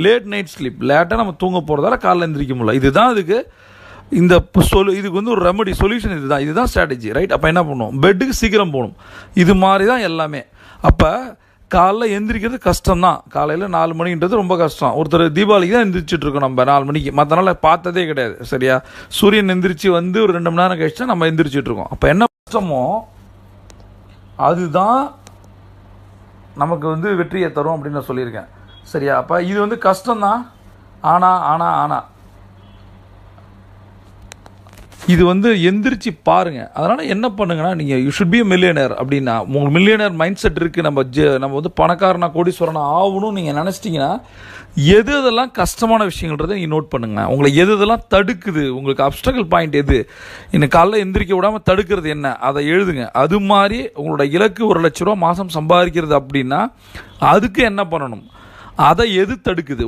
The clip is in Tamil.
லேட் நைட் ஸ்லீப், லேட்டாக நம்ம தூங்க போகிறதால காலைல எந்திரிக்க முடியல. இதுதான் அதுக்கு இந்த இதுக்கு வந்து ஒரு ரெமடி சொல்யூஷன் இதுதான் ஸ்ட்ராட்டஜி, ரைட்? அப்போ என்ன பண்ணுவோம், பெட்டுக்கு சீக்கிரம் போகணும். இது மாதிரி தான் எல்லாமே. அப்போ காலைல எந்திரிக்கிறது கஷ்டம்தான். காலையில் 4 மணின்றது ரொம்ப கஷ்டம். ஒருத்தர் தீபாவளிக்கு தான் எந்திரிச்சிட்ருக்கோம் நம்ம 4 மணிக்கு, மற்ற நாள் பார்த்ததே கிடையாது. சரியா? சூரியன் எந்திரிச்சு வந்து ஒரு 2 மணி நேரம் கழிச்சு நம்ம எந்திரிச்சிட்ருக்கோம். அப்போ என்ன கஷ்டமோ அதுதான் நமக்கு வந்து வெற்றியை தரும் அப்படின்னு நான் சொல்லியிருக்கேன். சரியா? அப்போ இது வந்து கஷ்டம்தான். ஆனால் இது வந்து எந்திரிச்சு பாருங்கள். அதனால் என்ன பண்ணுங்கன்னா, நீங்கள் you should be a millionaire அப்படின்னா, உங்களுக்கு மில்லியனர் மைண்ட் செட் இருக்குது, நம்ம வந்து பணக்காரனா கோடீஸ்வரனா ஆகணும் நீங்கள் நினச்சிட்டிங்கன்னா, எதெல்லாம் கஷ்டமான விஷயங்கள்ன்றதை நீங்கள் நோட் பண்ணுங்க. உங்களை எதெல்லாம் தடுக்குது, உங்களுக்கு அப்ஸ்ட்ரகல் பாயிண்ட் எது, இன்னும் காலைல எந்திரிக்க விடாமல் தடுக்கிறது என்ன, அதை எழுதுங்க. அது மாதிரி உங்களோட இலக்கு 1 லட்ச ரூபா மாதம் சம்பாதிக்கிறது அப்படின்னா அதுக்கு என்ன பண்ணணும், அதை எது தடுக்குது.